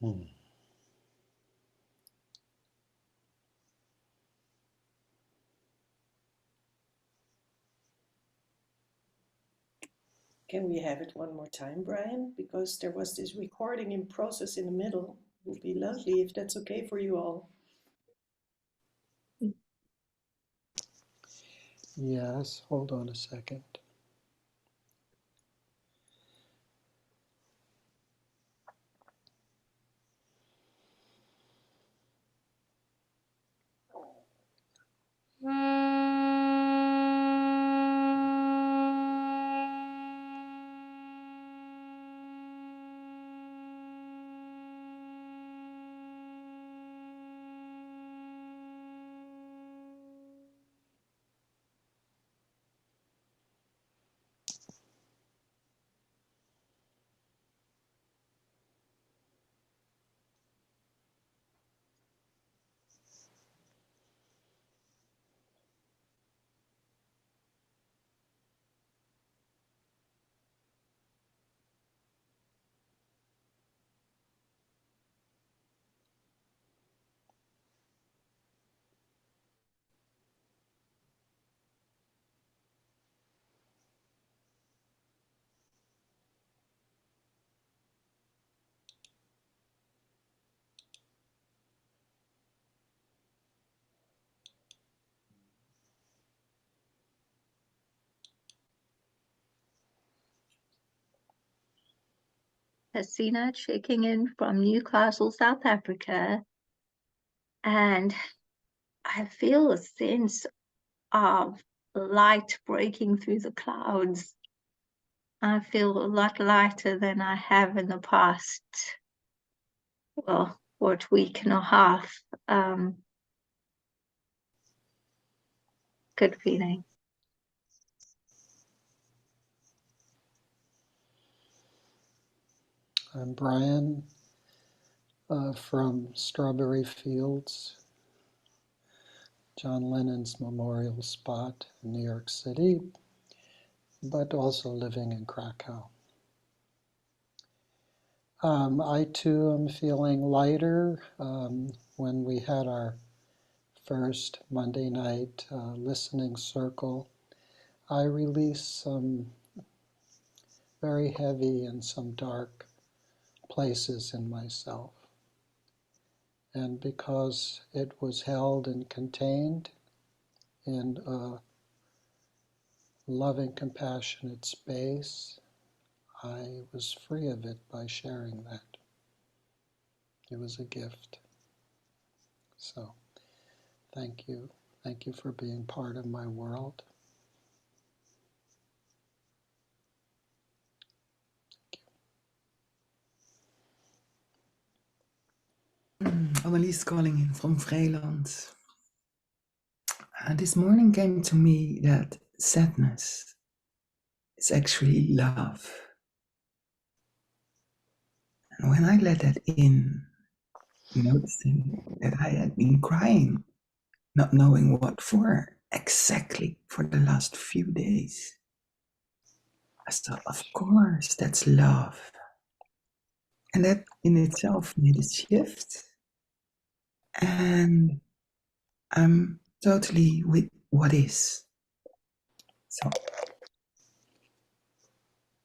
Hmm. Can we have it one more time, Brian? Because there was this recording in process in the middle. It would be lovely if that's okay for you all. Yes, hold on a second. Hasina checking in from Newcastle, South Africa. And I feel a sense of light breaking through the clouds. I feel a lot lighter than I have in the past, well, week and a half. Good feeling. I'm Brian from Strawberry Fields, John Lennon's memorial spot in New York City, but also living in Krakow. I too am feeling lighter. When we had our first Monday night listening circle, I released some very heavy and some dark places in myself. And because it was held and contained in a loving, compassionate space, I was free of it by sharing that. It was a gift. So thank you. Thank you for being part of my world. Annelies calling in from Vreeland. This morning came to me that sadness is actually love. And when I let that in, noticing that I had been crying, not knowing what for, exactly for the last few days, I thought, of course, that's love. And that in itself made a shift. And I'm totally with what is. So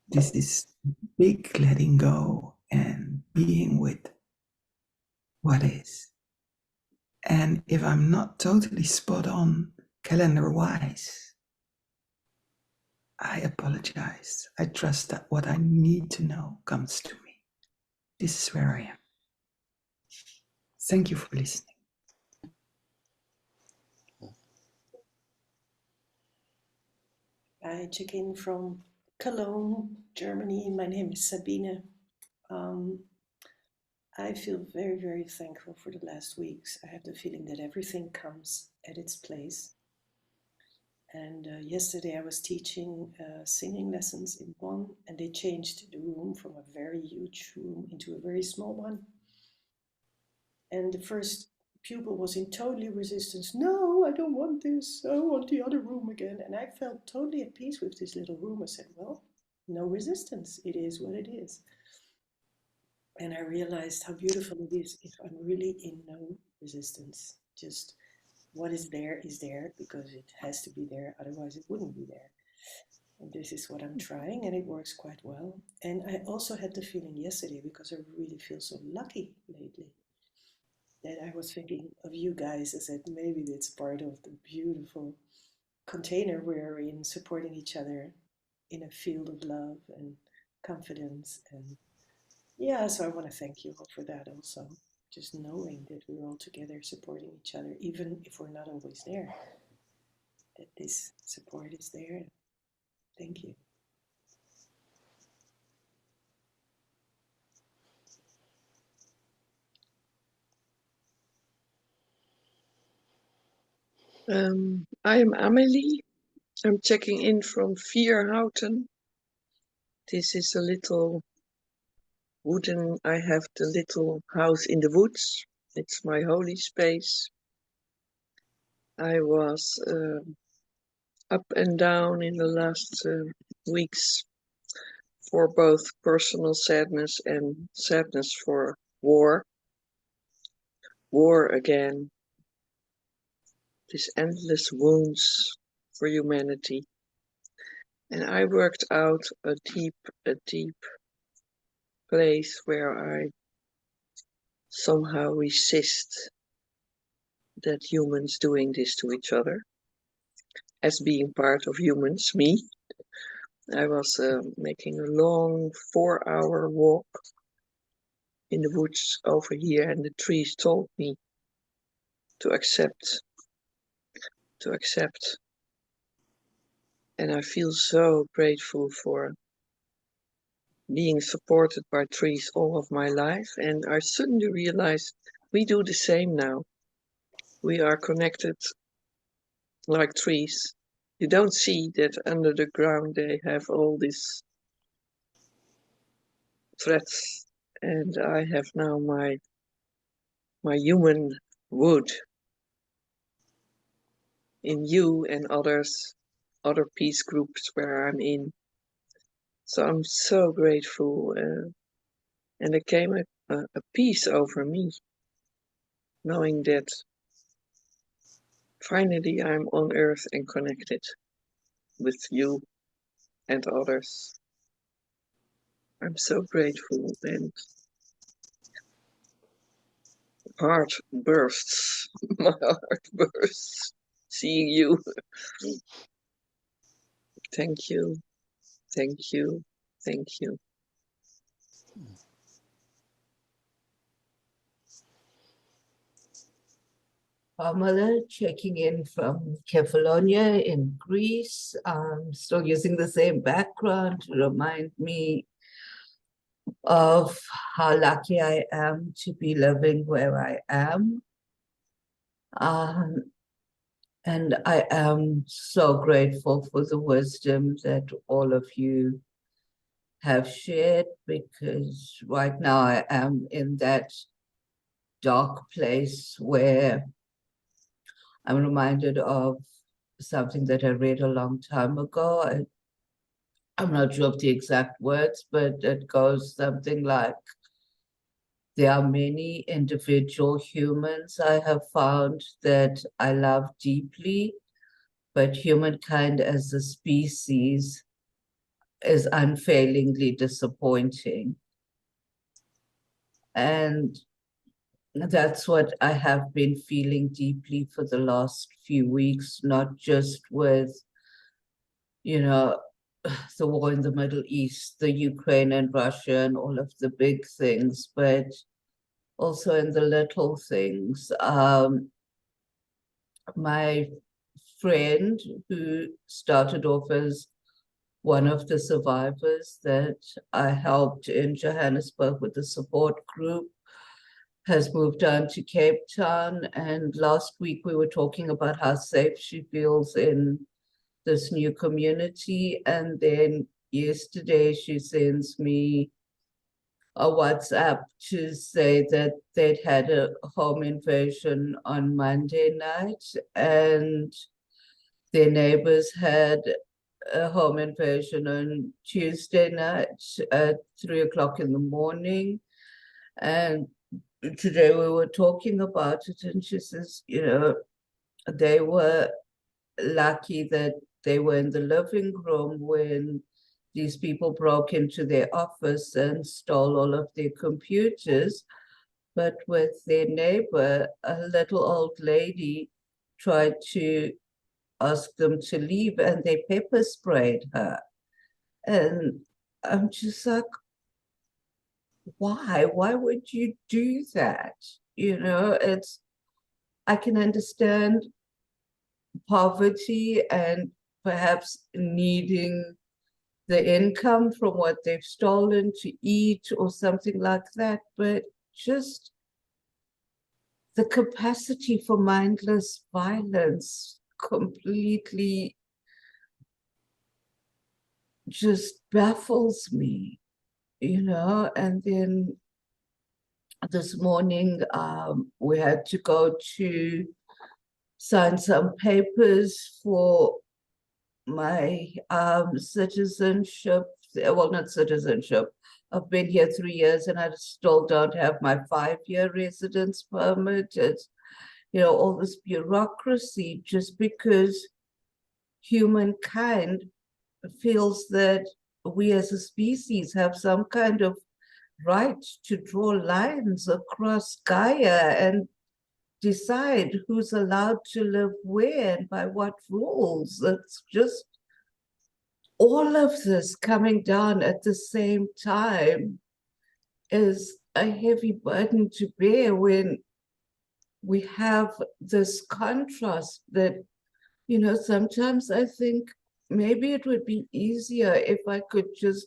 this is big letting go and being with what is. And if I'm not totally spot on calendar-wise, I apologize. I trust that what I need to know comes to me. This is where I am. Thank you for listening. I check in from Cologne, Germany. My name is Sabine. I feel very, very thankful for the last weeks. I have the feeling that everything comes at its place. And yesterday I was teaching singing lessons in Bonn, and they changed the room from a very huge room into a very small one. And the first pupil was in totally resistance. No, I don't want this. I want the other room again. And I felt totally at peace with this little room. I said, well, no resistance. It is what it is. And I realized how beautiful it is if I'm really in no resistance. Just what is there because it has to be there, otherwise it wouldn't be there. And this is what I'm trying, and it works quite well. And I also had the feeling yesterday, because I really feel so lucky lately, that I was thinking of you guys as that maybe it's part of the beautiful container we're in, supporting each other in a field of love and confidence. And yeah, so I want to thank you all for that also. Just knowing that we're all together supporting each other, even if we're not always there, that this support is there. Thank you. I'm Amelie. I'm checking in from Vierhouten. This is a little wooden, I have the little house in the woods. It's my holy space. I was up and down in the last weeks for both personal sadness and sadness for war. War again. These endless wounds for humanity. And I worked out a deep place where I somehow resist that humans doing this to each other. As being part of humans, me, I was making a long 4-hour walk in the woods over here, and the trees told me to accept. And I feel so grateful for being supported by trees all of my life. And I suddenly realized we do the same now. We are connected like trees. You don't see that under the ground they have all these threads, and I have now my human wood in you and others, other peace groups where I'm in. So I'm so grateful, and there came a peace over me, knowing that finally I'm on earth and connected with you and others. I'm so grateful, and heart bursts. My heart bursts seeing you. Thank you, thank you, thank you. Pamela checking in from Kefalonia in Greece. Still using the same background to remind me of how lucky I am to be living where I am. And I am so grateful for the wisdom that all of you have shared, because right now I am in that dark place where I'm reminded of something that I read a long time ago. I'm not sure of the exact words, but it goes something like, there are many individual humans I have found that I love deeply, but humankind as a species is unfailingly disappointing. And that's what I have been feeling deeply for the last few weeks, not just with, the war in the Middle East, the Ukraine and Russia and all of the big things, but also in the little things. My friend, who started off as one of the survivors that I helped in Johannesburg with the support group, has moved on to Cape Town. And last week we were talking about how safe she feels in this new community. And then yesterday she sends me a WhatsApp to say that they'd had a home invasion on Monday night, and their neighbors had a home invasion on Tuesday night at 3 o'clock in the morning. And today we were talking about it, and she says, they were lucky that they were in the living room when these people broke into their office and stole all of their computers. But with their neighbor, a little old lady tried to ask them to leave, and they pepper sprayed her. And I'm just like, why? Why would you do that? I can understand poverty and perhaps needing the income from what they've stolen to eat or something like that, but just the capacity for mindless violence completely just baffles me, and then this morning we had to go to sign some papers for my citizenship. Well, not citizenship. I've been here 3 years and I still don't have my 5-year residence permit. It's, all this bureaucracy just because humankind feels that we as a species have some kind of right to draw lines across Gaia and decide who's allowed to live where and by what rules. It's just all of this coming down at the same time is a heavy burden to bear when we have this contrast that, sometimes I think maybe it would be easier if I could just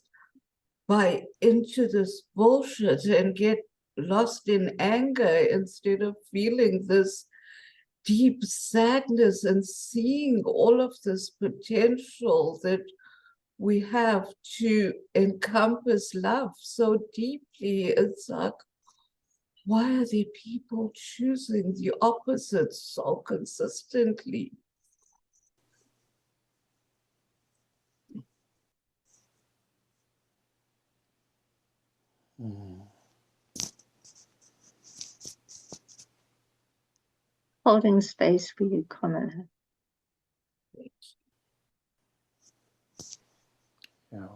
buy into this bullshit and get lost in anger instead of feeling this deep sadness and seeing all of this potential that we have to encompass love so deeply. It's like, why are there people choosing the opposite so consistently? Holding space for you, Connor. Yeah.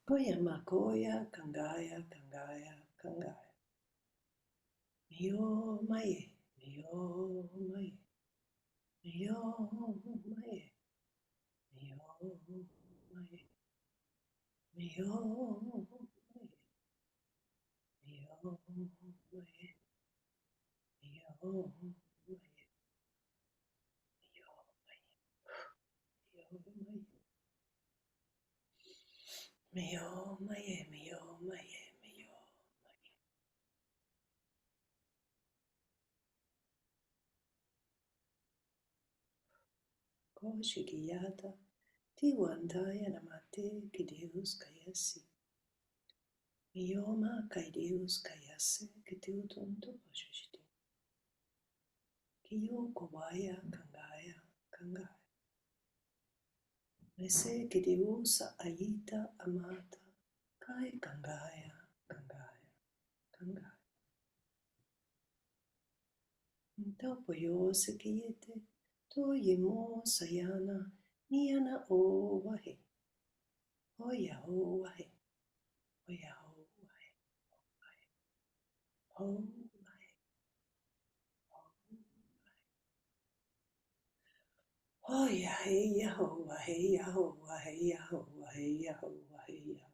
Koya makoya, kangaya, kangaya, kangaya. Mio mae, mio mae, mio mae, mio mae, mio mae, mio mae, mio mae, mio mae, mio mae, mio. Koshikiyata, Tiwantaya namate, Kideus kayasi. Mioma kaideus kayase, Kitiutunto pashishti. Kiyo kobaya, kangaya, kangaya. Mese Kideusa ayita amata, Kai kangaya, kangaya, kangaya. Ntapo yose kiyete, To yemo sayana, Niana o wahe. Oya o wahe. Oya o wahe. O wahe. Oya hey Yahovah, hey Yahovah, hey Yahovah, hey Yahovah, hey Yahovah.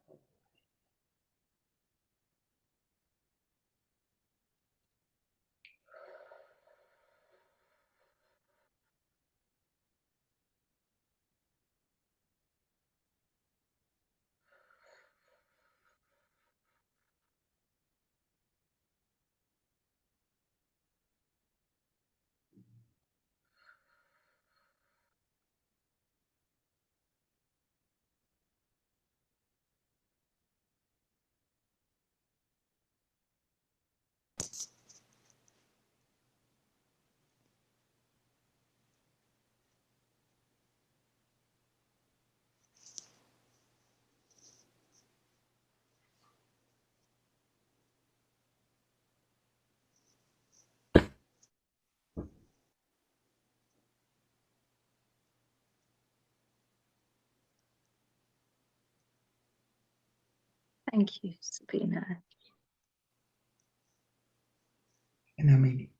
Thank you, Sabina. And Amelie.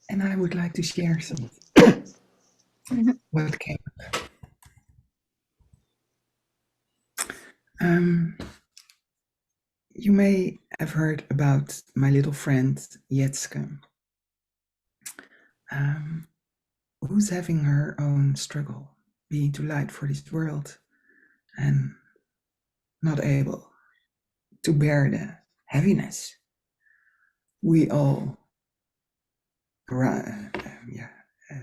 And I would like to share some what came up. You may have heard about my little friend Jetske, who's having her own struggle, being too light for this world and not able to bear the heaviness we all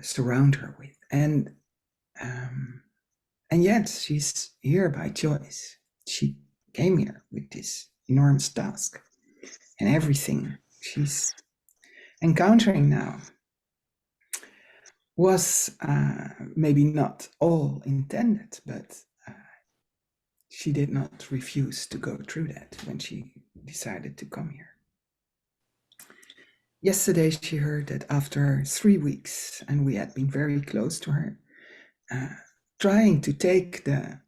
surround her with. And yet she's here by choice. She came here with this enormous task, and everything she's encountering now was maybe not all intended, but she did not refuse to go through that when she decided to come here. Yesterday, she heard that after 3 weeks, and we had been very close to her, trying to take the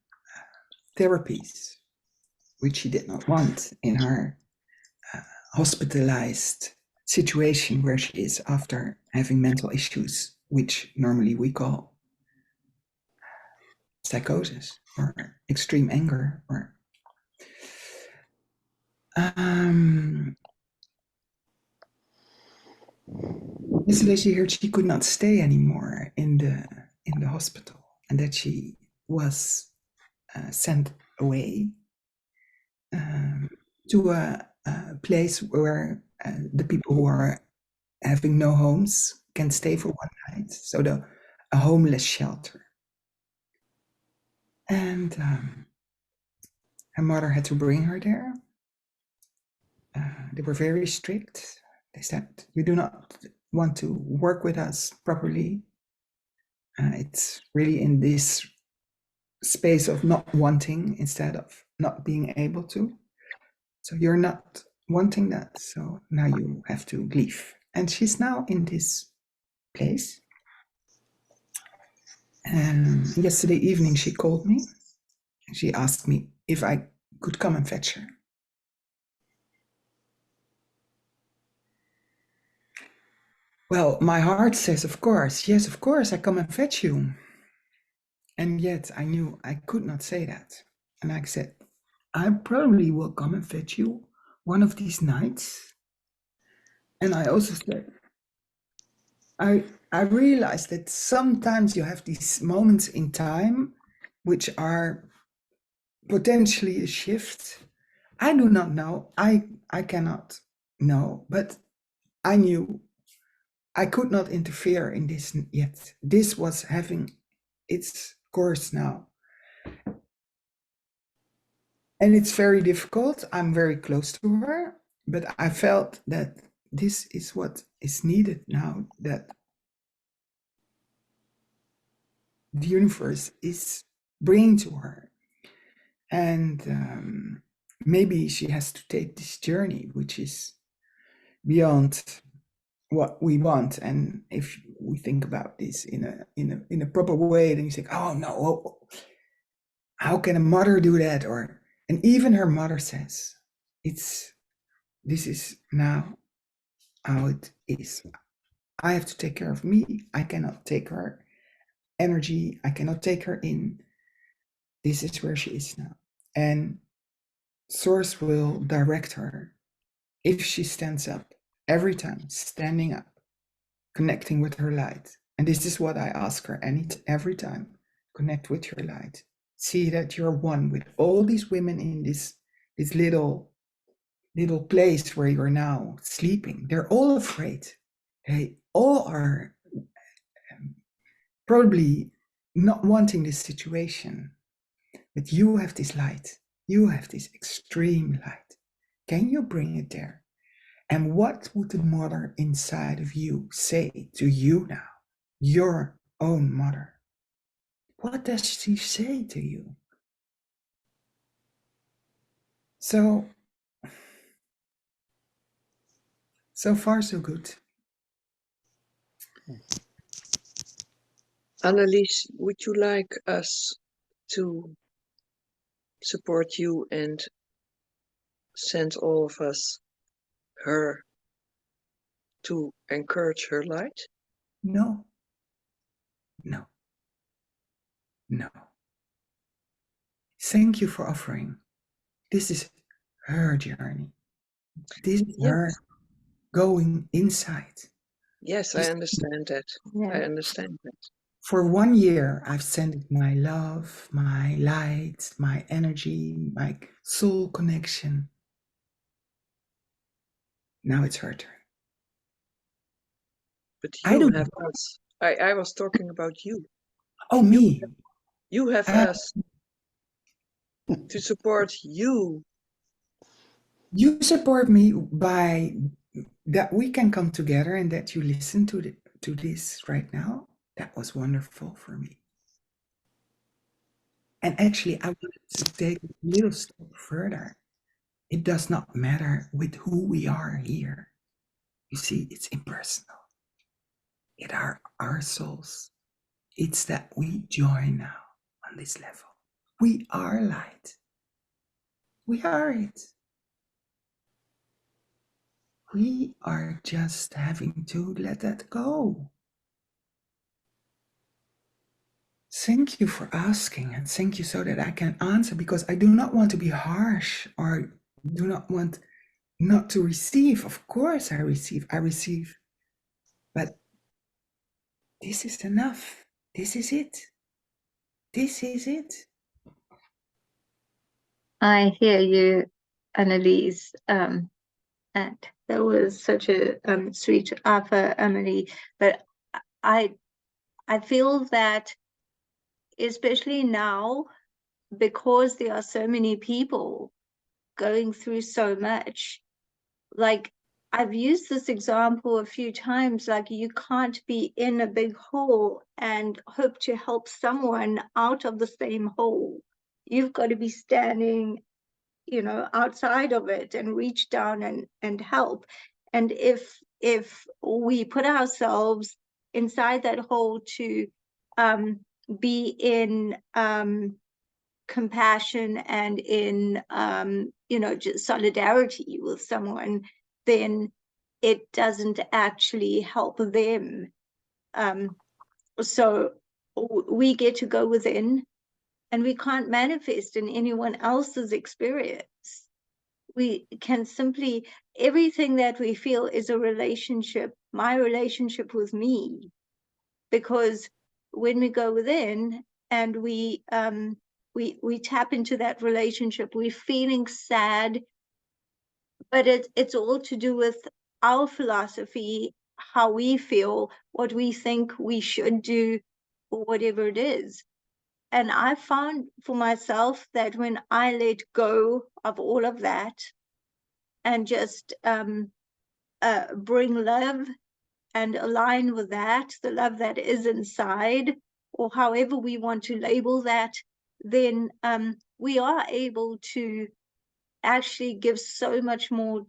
therapies, which she did not want in her hospitalized situation where she is after having mental issues, which normally we call psychosis or extreme anger. Or yesterday she heard she could not stay anymore in the hospital, and that she was sent away to a place where the people who are having no homes can stay for one night, so a homeless shelter. And her mother had to bring her there. They were very strict. They said, "You do not want to work with us properly. It's really in this space of not wanting instead of not being able to. So you're not wanting that. So now you have to leave." And she's now in this place. And yesterday evening she called me. She asked me if I could come and fetch her. Well, my heart says, of course, yes, of course, I come and fetch you. And yet I knew I could not say that. And I said, I probably will come and fetch you one of these nights. And I also said, I realized that sometimes you have these moments in time which are potentially a shift. I do not know. I cannot know, but I knew I could not interfere in this yet. This was having its course now. And it's very difficult. I'm very close to her, but I felt that this is what is needed now, that the universe is bringing to her. And maybe she has to take this journey, which is beyond what we want. And if we think about this in a proper way, then you think, oh no, how can a mother do that? And even her mother says, this is now how it is. I have to take care of me. I cannot take her energy. I cannot take her in. This is where she is now. And Source will direct her if she stands up, every time standing up, connecting with her light. And this is what I ask her every time. Connect with your light. See that you're one with all these women in this little place where you're now sleeping. They're all afraid. They all are probably not wanting this situation. But you have this light. You have this extreme light. Can you bring it there? And what would the mother inside of you say to you now? Your own mother. What does she say to you? So far so good. Annelies, would you like us to support you and send all of us her to encourage her light? No, no, no. Thank you for offering. This is her journey. This is Yes, her going inside. yes, I This, understand that. Yeah. I understand that. for 1 year, I've sent my love, my light, my energy, my soul connection. Now it's her turn. But I you don't. have us. I was talking about you. Oh, You me. you have Uh, us to support you. you support me by that we can come together and that you listen to this right now. That was wonderful for me. And actually, I wanted to take a little step further. It does not matter with who we are here. You see, it's impersonal. It are our souls. It's that we join now on this level. We are light. We are it. We are just having to let that go. Thank you for asking, and thank you so that I can answer, because I do not want to be harsh or do not want not to receive. Of course, I receive, but this is enough. This is it. This is it. I hear you, Annelies. And that was such a sweet offer, Emily. But I I feel that especially now, because there are so many people going through so much, like I've used this example a few times, like you can't be in a big hole and hope to help someone out of the same hole. You've got to be standing, outside of it and reach down and help. And if we put ourselves inside that hole to be in compassion and in just solidarity with someone, then it doesn't actually help them. So we get to go within, and we can't manifest in anyone else's experience. We can simply, everything that we feel is a relationship, my relationship with me. Because when we go within and we tap into that relationship, we're feeling sad, but it's all to do with our philosophy, how we feel, what we think we should do, or whatever it is. And I found for myself that when I let go of all of that and just bring love and align with that, the love that is inside, or however we want to label that, then we are able to actually give so much more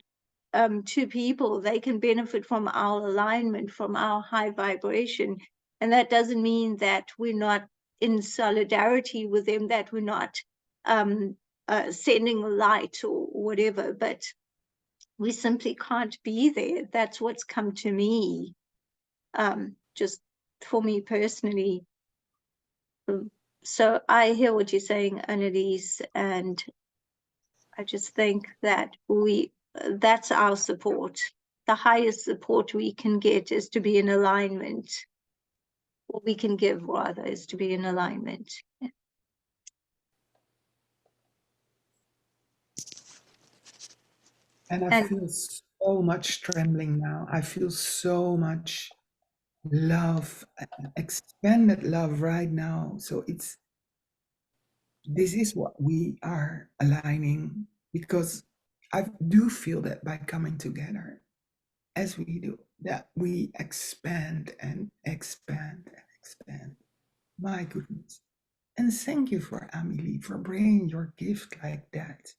to people. They can benefit from our alignment, from our high vibration. And that doesn't mean that we're not in solidarity with them, that we're not sending light or whatever, but we simply can't be there. That's what's come to me, just for me personally. So I hear what you're saying, Annalise, and I just think that that's our support. The highest support we can get is to be in alignment, or we can give rather, is to be in alignment. And I And feel so much trembling now. I feel so much love, expanded love right now. So this is what we are aligning, because I do feel that by coming together as we do, that we expand and expand and expand. My goodness. And thank you for Amelie for bringing your gift like that.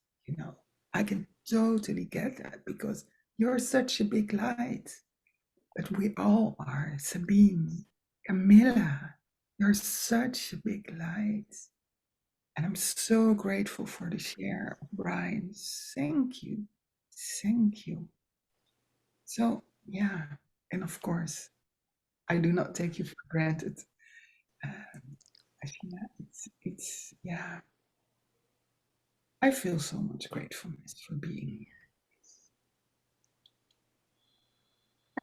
I can totally get that, because you're such a big light. But we all are. Sabine, Camilla, You're such a big light. And I'm so grateful for the share, Brian. Thank you. Thank you. So, yeah. And of course, I do not take you for granted. Ashina, yeah. I feel so much gratefulness for being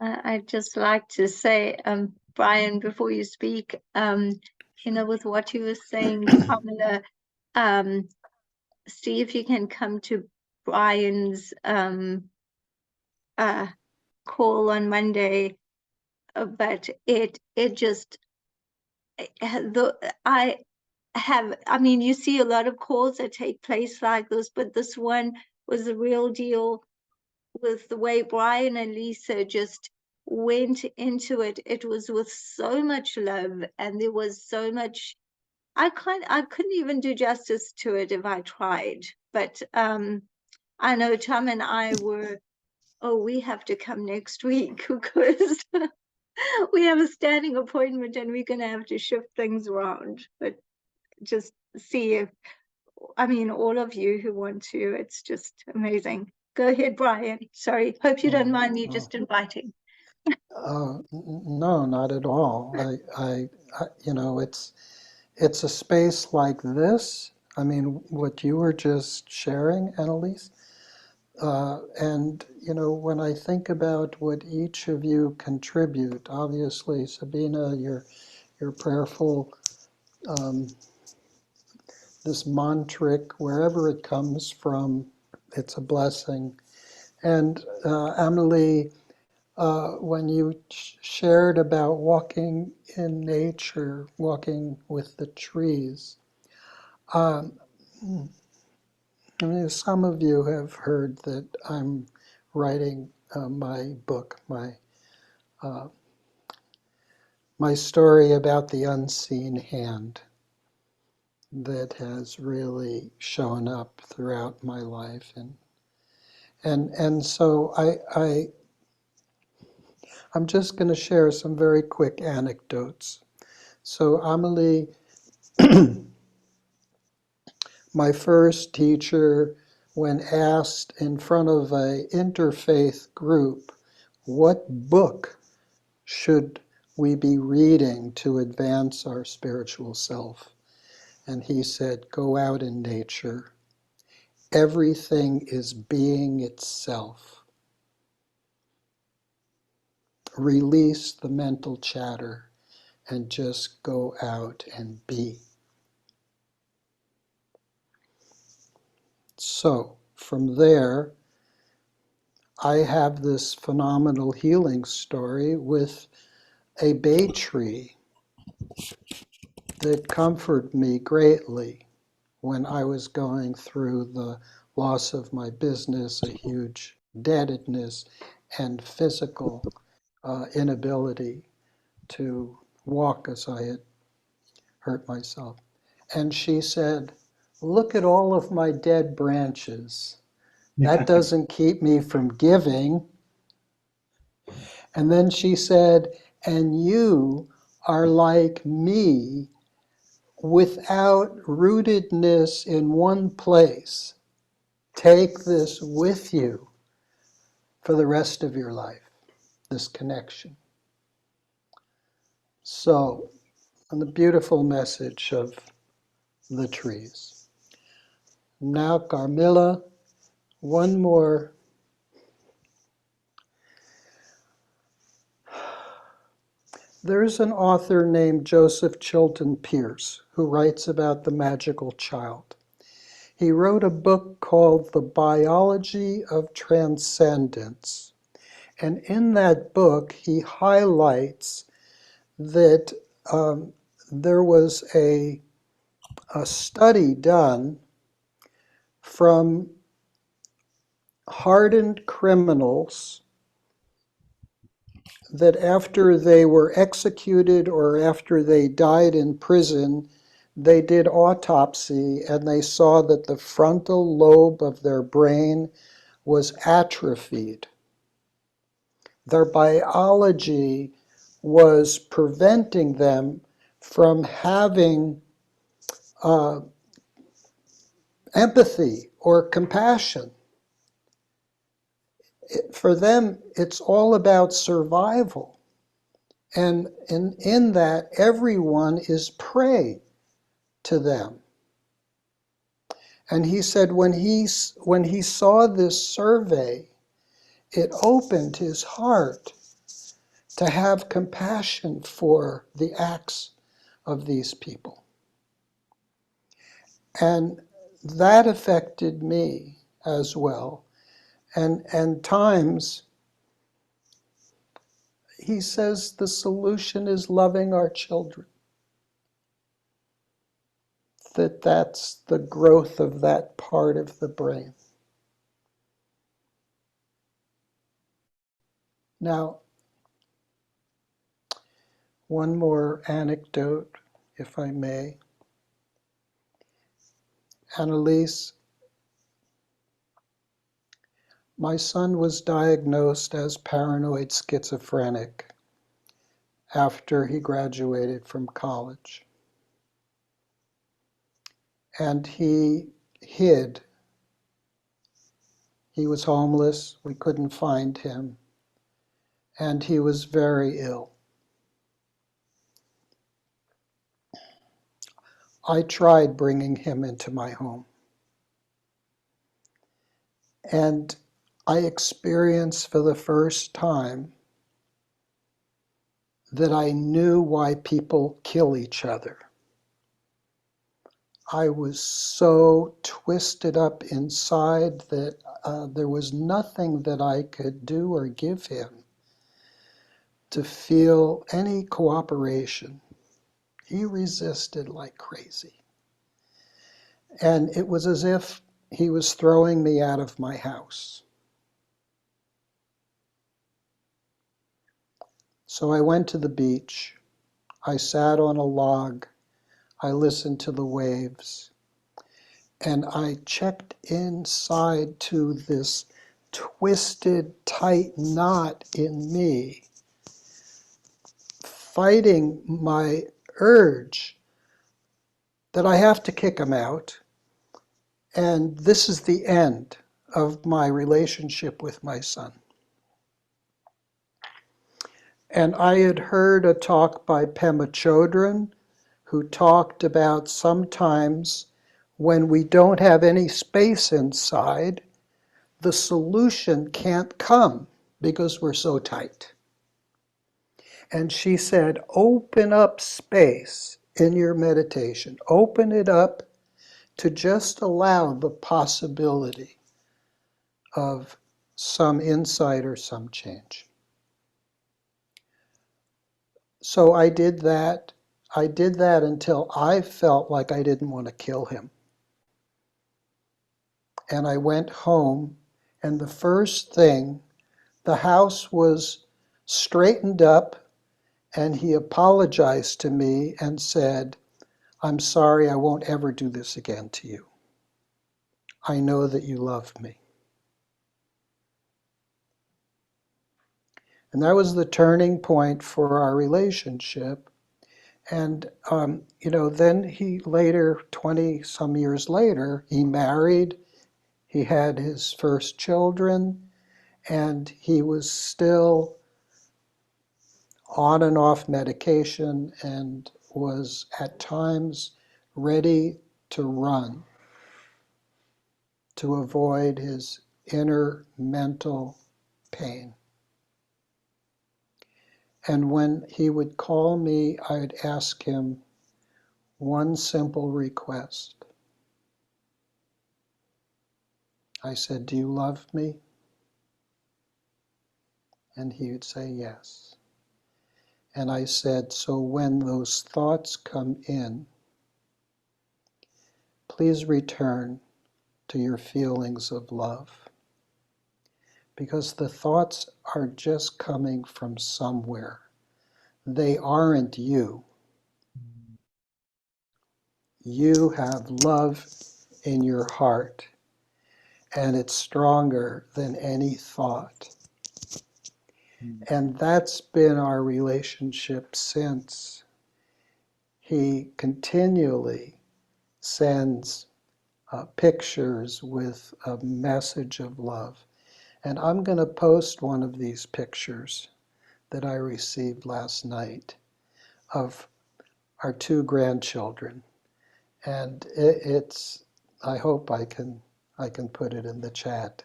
here. I'd just like to say, Brian, before you speak, with what you were saying, Pamela, see if you can come to Brian's call on Monday. But it just I mean, you see a lot of calls that take place like this, but this one was the real deal with the way Brian and Lisa just went into it. It was with so much love, and there was so much. I couldn't even do justice to it if I tried. But I know Tom and I were. Oh, we have to come next week because we have a standing appointment and we're going to have to shift things around. But just see if, I mean, all of you who want to, it's just amazing. Go ahead, Brian. Sorry. Hope you don't mind me just inviting. No, not at all. It's a space like this. I mean, what you were just sharing, Annalise, and when I think about what each of you contribute, obviously, Sabina, your prayerful, this mantric, wherever it comes from, it's a blessing. And Amelie, when you shared about walking in nature, walking with the trees, I mean, some of you have heard that I'm writing my book, my story about the unseen hand that has really shown up throughout my life, and so I'm just going to share some very quick anecdotes. So Amelie, my first teacher, when asked in front of an interfaith group, what book should we be reading to advance our spiritual self? And he said, go out in nature. Everything is being itself. Release the mental chatter and just go out and be. So from there, I have this phenomenal healing story with a bay tree that comforted me greatly when I was going through the loss of my business, a huge indebtedness, and physical inability to walk as I had hurt myself. And she said, look at all of my dead branches. That doesn't keep me from giving. And then she said, and you are like me without rootedness in one place. Take this with you for the rest of your life, this connection. So, and the beautiful message of the trees. Now, Carmilla, one more. There's an author named Joseph Chilton Pearce who writes about the magical child. He wrote a book called The Biology of Transcendence. And in that book, he highlights that there was a study done from hardened criminals that after they were executed or after they died in prison, they did autopsy and they saw that the frontal lobe of their brain was atrophied. Their biology was preventing them from having empathy or compassion. For them, it's all about survival. And in that, everyone is prey to them. And he said when he saw this survey, it opened his heart to have compassion for the acts of these people. And that affected me as well. And times, he says the solution is loving our children. That's the growth of that part of the brain. Now, one more anecdote, if I may. Annalise, my son was diagnosed as paranoid schizophrenic after he graduated from college. And he hid. He was homeless. We couldn't find him. And he was very ill. I tried bringing him into my home. And I experienced for the first time that I knew why people kill each other. I was so twisted up inside that there was nothing that I could do or give him to feel any cooperation. He resisted like crazy. And it was as if he was throwing me out of my house. So I went to the beach. I sat on a log. I listened to the waves. And I checked inside to this twisted, tight knot in me, fighting my urge that I have to kick him out. And this is the end of my relationship with my son. And I had heard a talk by Pema Chodron, who talked about sometimes when we don't have any space inside, the solution can't come because we're so tight. And she said, open up space in your meditation. Open it up to just allow the possibility of some insight or some change. So I did that. I did that until I felt like I didn't want to kill him. And I went home, and the first thing, the house was straightened up, and he apologized to me and said, I'm sorry, I won't ever do this again to you. I know that you love me. And that was the turning point for our relationship. And, then he later, 20 some years later, he married, he had his first children, and he was still on and off medication and was at times ready to run to avoid his inner mental pain. And when he would call me, I'd ask him one simple request. I said, do you love me? And he would say yes. And I said, so when those thoughts come in, please return to your feelings of love. Because the thoughts are just coming from somewhere. They aren't you. You have love in your heart, and it's stronger than any thought. And that's been our relationship since. he continually sends pictures with a message of love. And I'm going to post one of these pictures that I received last night of our two grandchildren. And it's, I hope I can put it in the chat.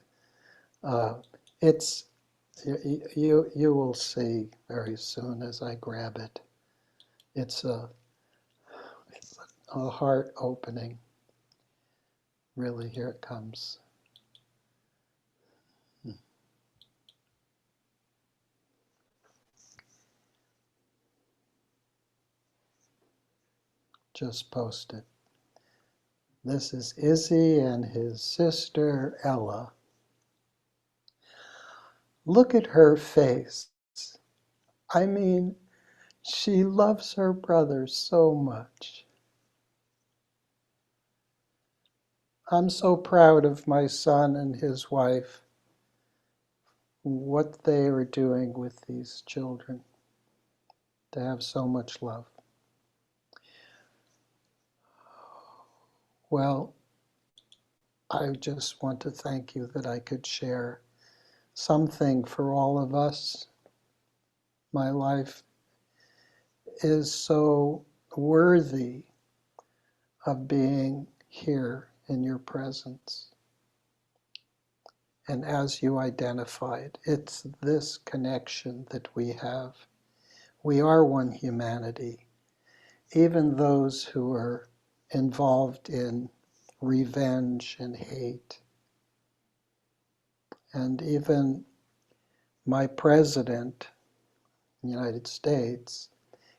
It's, you will see very soon as I grab it. It's a heart opening. Really, here it comes. Just posted. This is Izzy and his sister Ella. Look at her face. I mean, she loves her brother so much. I'm so proud of my son and his wife, what they are doing with these children, to have so much love. Well, I just want to thank you that I could share something for all of us. My life is so worthy of being here in your presence. And as you identified, it's this connection that we have. We are one humanity. Even those who are involved in revenge and hate, and even my president in the United States,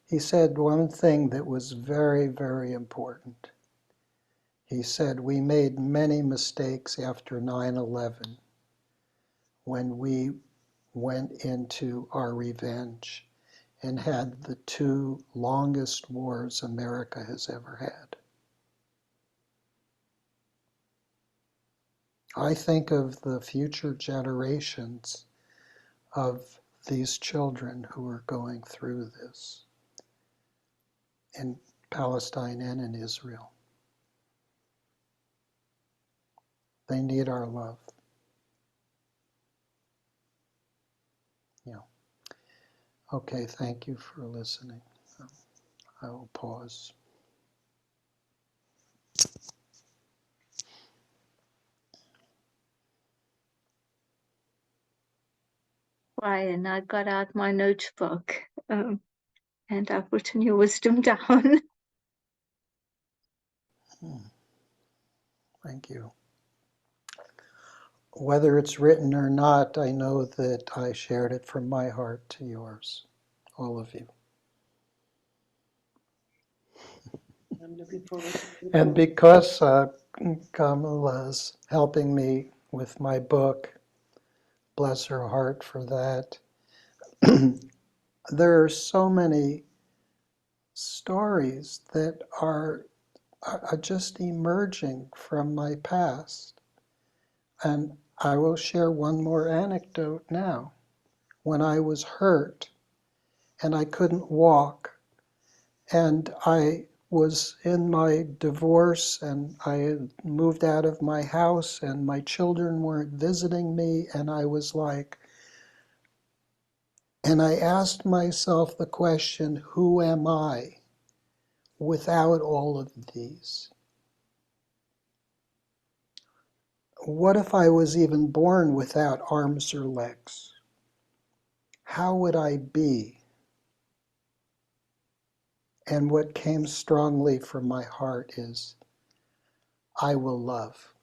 he said one thing that was very, very important. He said, we made many mistakes after 9/11 when we went into our revenge and had the two longest wars America has ever had. I think of the future generations of these children who are going through this in Palestine and in Israel. They need our love. Yeah. Okay, thank you for listening. I will pause. Brian, I got out my notebook and I've written your wisdom down. Thank you. Whether it's written or not, I know that I shared it from my heart to yours, all of you. I'm looking forward to it. And because Kamala's helping me with my book, bless her heart for that, there are so many stories that are just emerging from my past. And I will share one more anecdote now. When I was hurt and I couldn't walk, and I was in my divorce, and I had moved out of my house, and my children weren't visiting me, and I was like, and I asked myself the question, who am I without all of these? What if I was even born without arms or legs? How would I be? And what came strongly from my heart is, I will love.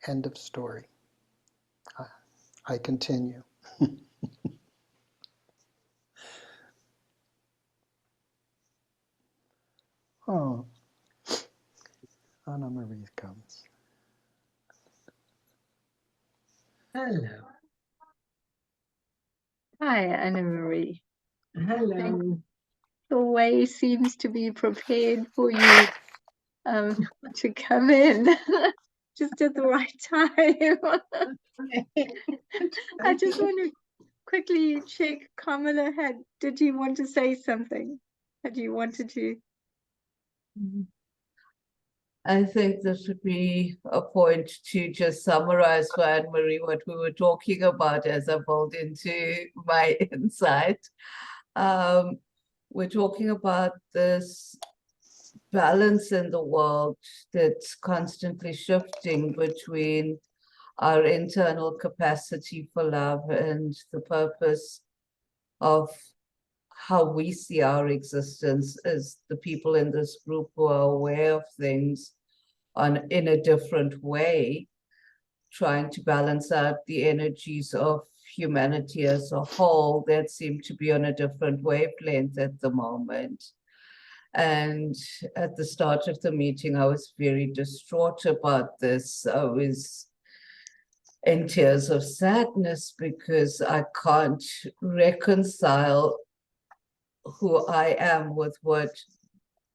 End of story. I continue. Oh, Anna Marie comes. Hello. Hi, Anna Marie. Hello. The way seems to be prepared for you to come in. just at the right time. I just want to quickly check. Kamala did you want to say something? Had you wanted to? I think this would be a point to just summarize for Anne-Marie what we were talking about as I built into my insight. We're talking about this balance in the world that's constantly shifting between our internal capacity for love and the purpose of how we see our existence as the people in this group who are aware of things in a different way, trying to balance out the energies of humanity as a whole that seem to be on a different wavelength at the moment. And at the start of the meeting, I was very distraught about this. I was in tears of sadness because I can't reconcile who I am with what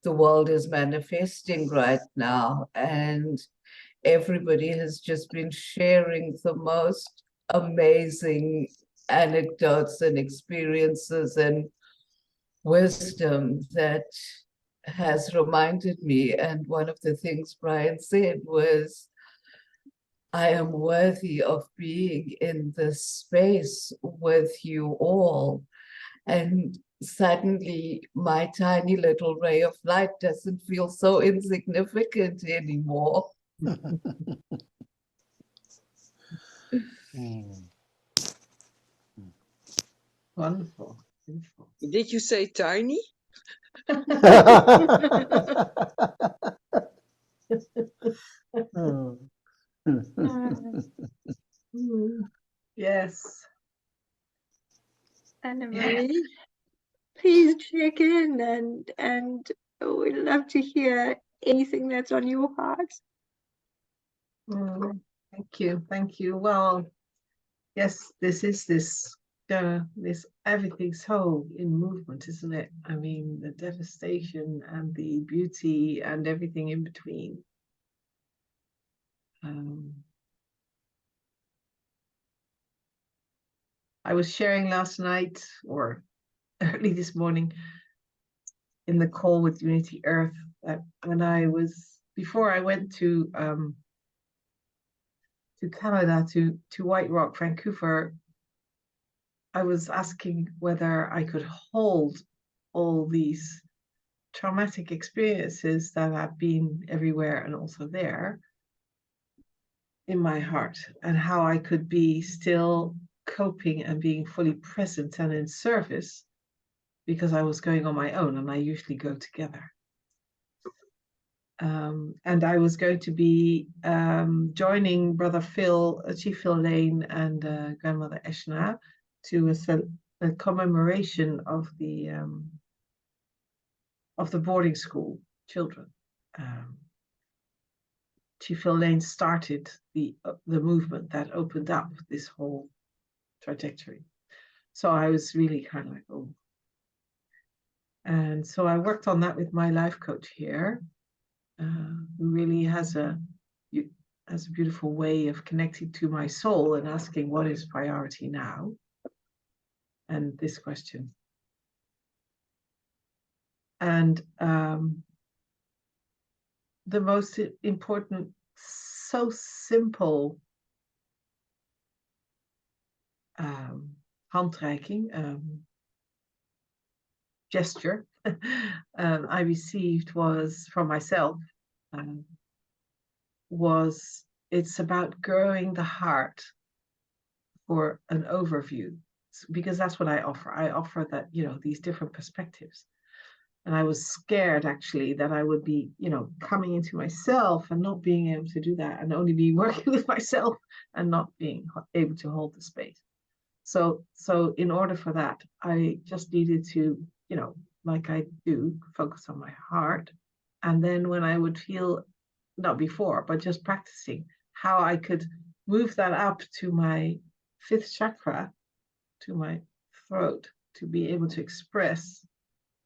the world is manifesting right now. And everybody has just been sharing the most amazing anecdotes and experiences and wisdom that has reminded me. And one of the things Brian said was, I am worthy of being in this space with you all. And suddenly my tiny little ray of light doesn't feel so insignificant anymore. Wonderful. Beautiful. Did you say tiny? Oh. Yes. Anne-Marie, please check in and we'd love to hear anything that's on your heart. Thank you. Thank you. Well, yes, this everything's so in movement, isn't it? I mean, the devastation and the beauty and everything in between. I was sharing last night or early this morning in the call with Unity Earth that before I went to Canada, to White Rock, Vancouver, I was asking whether I could hold all these traumatic experiences that have been everywhere and also there in my heart, and how I could be still coping and being fully present and in service, because I was going on my own and I usually go together. And I was going to be joining Brother Phil, Chief Phil Lane, and Grandmother Eshna to a commemoration of the boarding school children. Chief Phil Lane started the movement that opened up this whole trajectory. So I was really kind of like, oh. And so I worked on that with my life coach here, who really has a beautiful way of connecting to my soul and asking what is priority now, and this question. And the most important, so simple handreiking, gesture I received was from myself, it's about growing the heart for an overview, because that's what I offer. I offer that, these different perspectives. And I was scared actually that I would be, coming into myself and not being able to do that, and only be working with myself and not being able to hold the space. So in order for that, I just needed to, like I do, focus on my heart. And then when I would feel, not before, but just practicing how I could move that up to my 5th chakra, to my throat, to be able to express,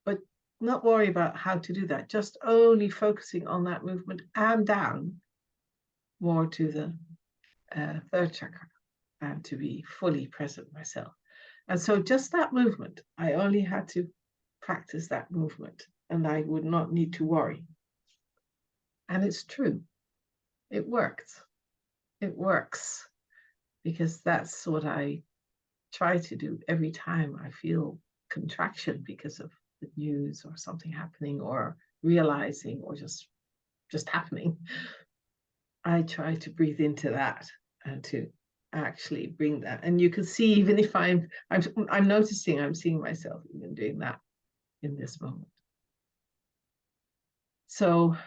but not worry about how to do that, just only focusing on that movement and down, more to the third chakra and to be fully present myself. And so just that movement, I only had to practice that movement and I would not need to worry. And it's true. It worked. It works because that's what I try to do every time I feel contraction because of the news or something happening or realizing or just happening. I try to breathe into that and to actually bring that. And you can see, even if I'm noticing, I'm seeing myself even doing that in this moment. So,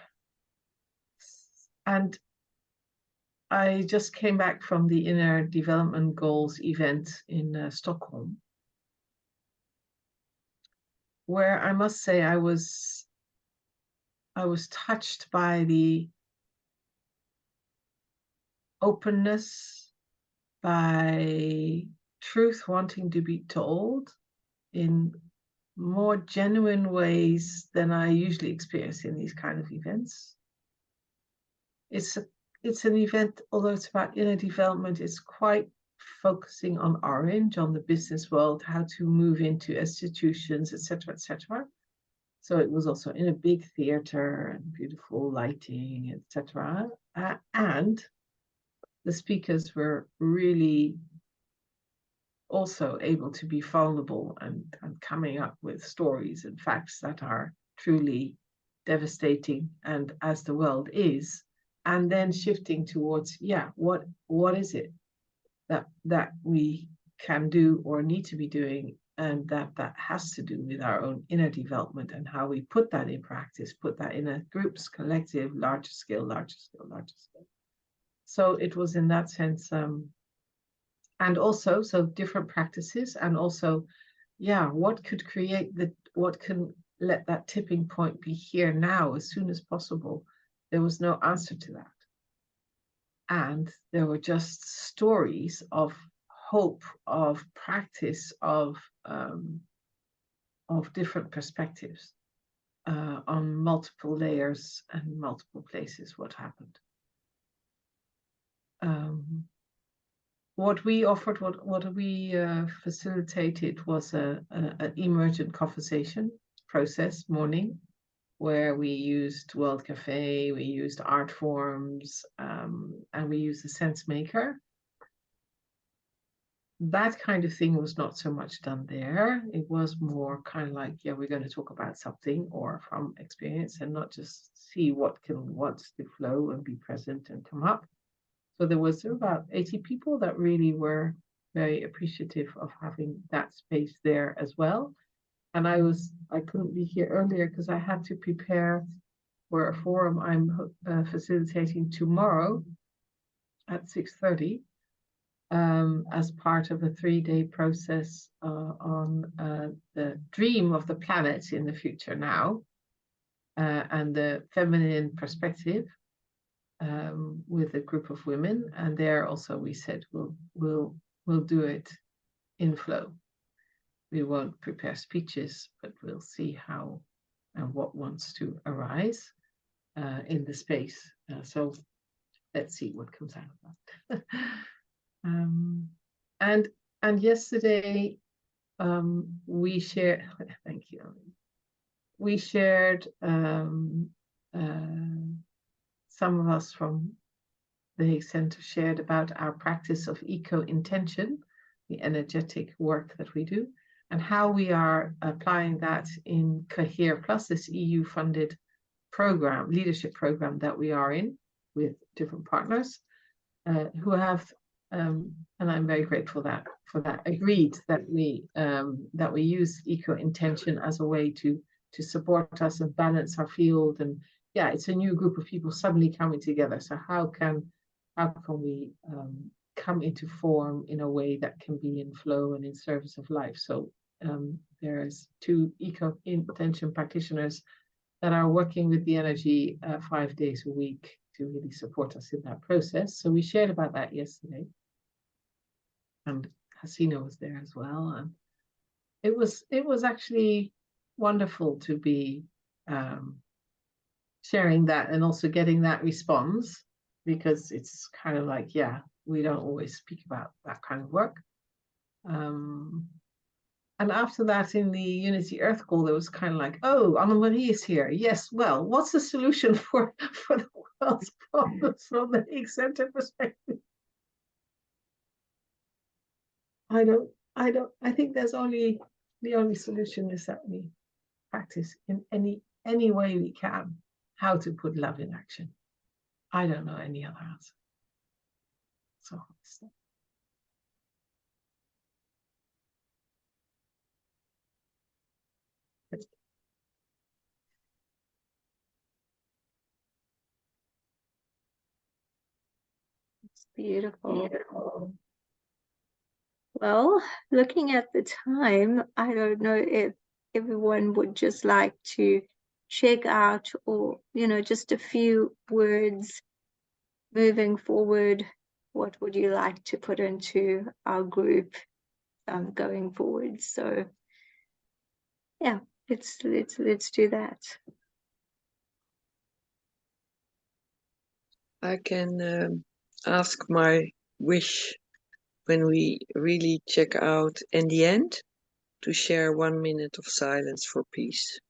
and I just came back from the Inner Development Goals event in Stockholm, where I must say I was touched by the openness, by truth wanting to be told in more genuine ways than I usually experience in these kind of events. It's an event, although it's about inner development, it's quite focusing on orange, on the business world, how to move into institutions, etc., etc. So it was also in a big theater and beautiful lighting, etc. And the speakers were really also able to be vulnerable and coming up with stories and facts that are truly devastating, and as the world is, and then shifting towards, what is it that we can do or need to be doing, and that has to do with our own inner development and how we put that in practice, put that in a groups, collective, larger scale. So it was in that sense, and also so different practices, and also what could create what can let that tipping point be here now as soon as possible. There was no answer to that, and there were just stories of hope, of practice, of different perspectives on multiple layers and multiple places. What happened, what we offered, what we facilitated was an emergent conversation process morning, where we used World Cafe, we used art forms, and we used the sense maker. That kind of thing was not so much done there. It was more kind of like, we're going to talk about something or from experience, and not just see what wants to flow and be present and come up. So there was about 80 people that really were very appreciative of having that space there as well. And I couldn't be here earlier because I had to prepare for a forum I'm facilitating tomorrow at 6:30 as part of a 3-day process on the dream of the planet in the future now, and the feminine perspective, with a group of women. And there also we said we'll do it in flow. We won't prepare speeches, but we'll see how and what wants to arise in the space. So let's see what comes out of that. And yesterday we shared. Thank you. We shared. Some of us from the Hague Center shared about our practice of eco-intention, the energetic work that we do, and how we are applying that in Cohere Plus, this EU-funded program, leadership program that we are in with different partners who have, and I'm very grateful for that, agreed that we use eco-intention as a way to support us and balance our field. And it's a new group of people suddenly coming together. So how can we come into form in a way that can be in flow and in service of life? So there's 2 eco-intention practitioners that are working with the energy 5 days a week to really support us in that process. So we shared about that yesterday, and Hasina was there as well, and it was actually wonderful to be sharing that and also getting that response, because it's kind of like, yeah, we don't always speak about that kind of work. And after that, in the Unity Earth call, there was kind of like, oh, Annemarie is here. Yes, well, what's the solution for the world's problems from the Higgs Center perspective? I think the only solution is that we practice in any way we can how to put love in action. I don't know any other answer. So It's beautiful. Well, looking at the time, I don't know if everyone would just like to check out, or, just a few words moving forward. What would you like to put into our group going forward? So yeah, let's do that. I can ask my wish when we really check out in the end to share 1 minute of silence for peace.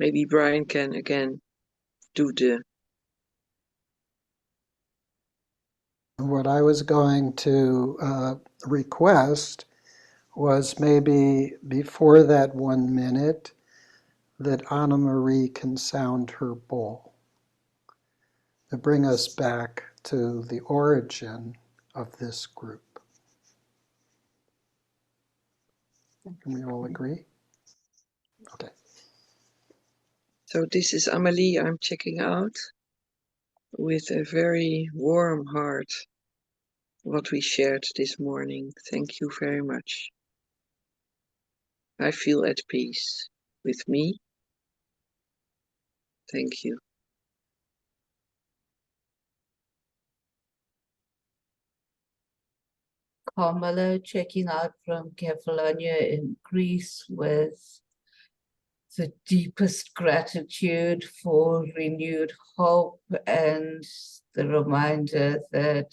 Maybe Brian can again do the. What I was going to request was maybe before that 1 minute that Annemarie can sound her bowl to bring us back to the origin of this group. Can we all agree? Okay. So this is Amelie, I'm checking out with a very warm heart what we shared this morning. Thank you very much. I feel at peace with me. Thank you. Carmela checking out from Kefalonia in Greece with the deepest gratitude for renewed hope and the reminder that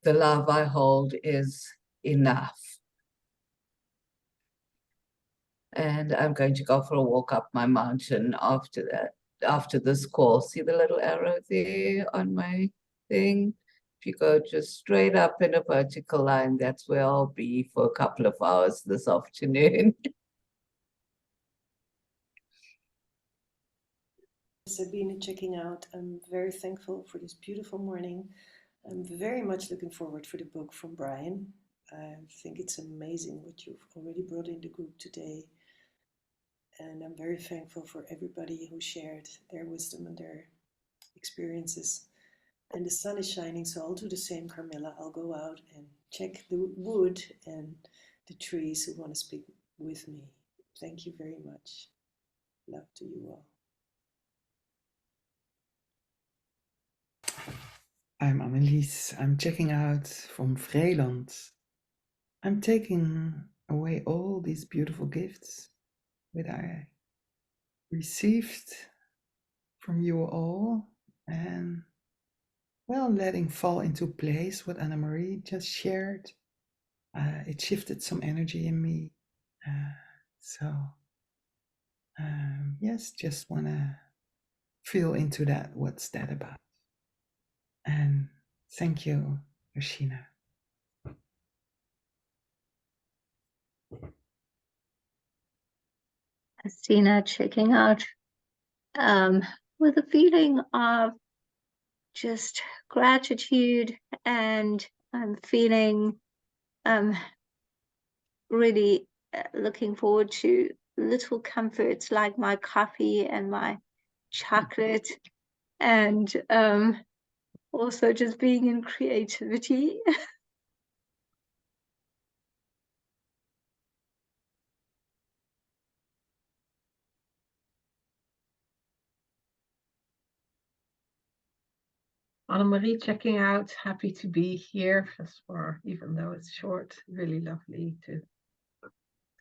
the love I hold is enough. And I'm going to go for a walk up my mountain after that, after this call. See the little arrow there on my thing? If you go just straight up in a vertical line, that's where I'll be for a couple of hours this afternoon. Sabine checking out. I'm very thankful for this beautiful morning. I'm very much looking forward for the book from Brian. I think it's amazing what you've already brought in the group today. And I'm very thankful for everybody who shared their wisdom and their experiences. And the sun is shining, so I'll do the same, Carmilla. I'll go out and check the wood and the trees who want to speak with me. Thank you very much. Love to you all. I'm Annelies. I'm checking out from Vreeland. I'm taking away all these beautiful gifts that I received from you all, and well, letting fall into place what Annemarie just shared. It shifted some energy in me. Yes, just want to feel into that. What's that about? And thank you, Yoshina. Christina checking out with a feeling of just gratitude, and I'm feeling really looking forward to little comforts like my coffee and my chocolate, and also just being in creativity. Annemarie checking out, happy to be here, for even though it's short, really lovely to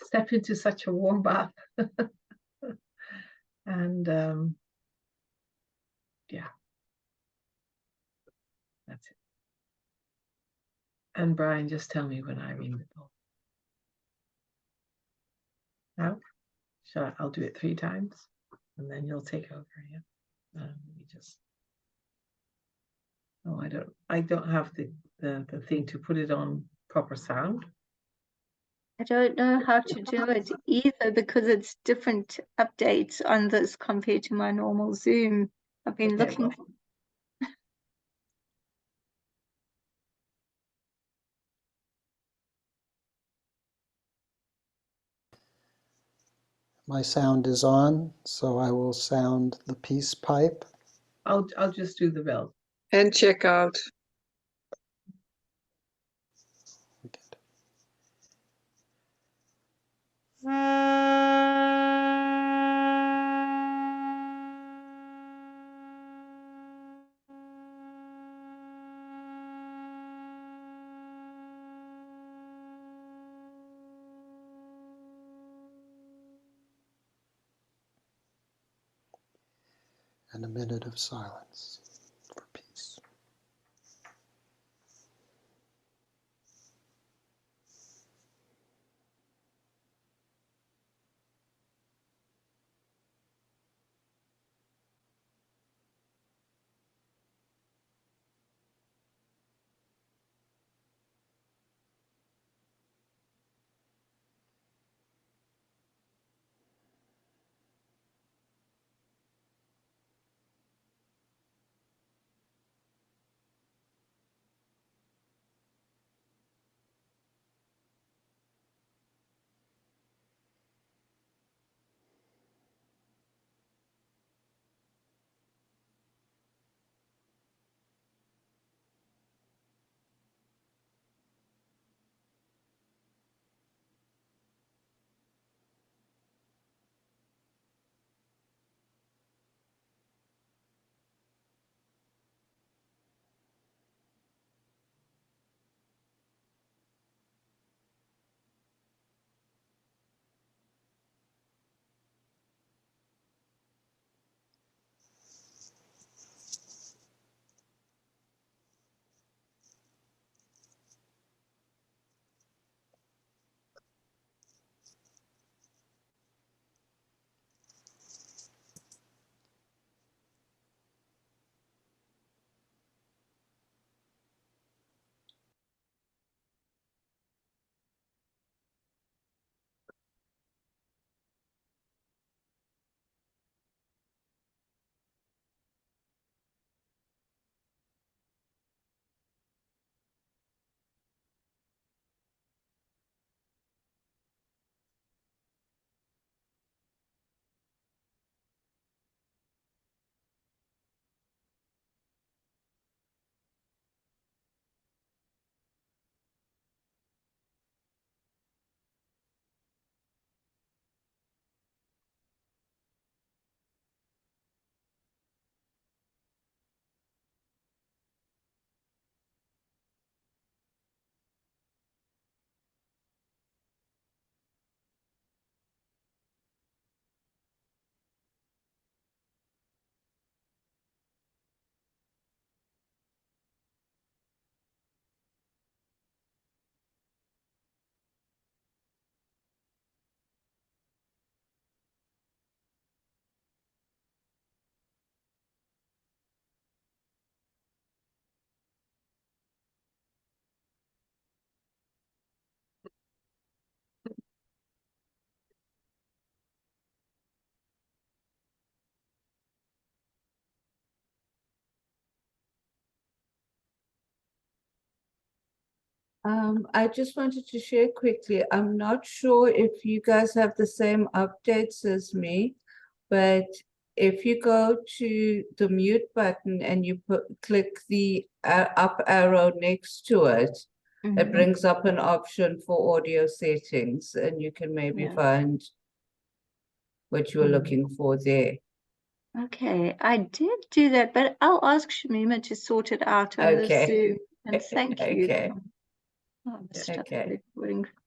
step into such a warm bath. And yeah, That's it. And Brian, just tell me when I ring the bell. Now, I'll do it 3 times, and then you'll take over. Yeah. We just. Oh, I don't have the thing to put it on proper sound. I don't know how to do it either because it's different updates on this compared to my normal Zoom. I've been Okay, looking. well, My sound is on, so I will sound the peace pipe. I'll just do the bell. And check out. And a minute of silence for peace. I just wanted to share quickly. I'm not sure if you guys have the same updates as me, but if you go to the mute button and you click the up arrow next to it, it brings up an option for audio settings, and you can maybe Yeah. find what you were looking for there. Okay, I did do that, but I'll ask Shamima to sort it out on the Okay. Zoom. And thank you. Okay. Oh, I must stop Okay. the recording.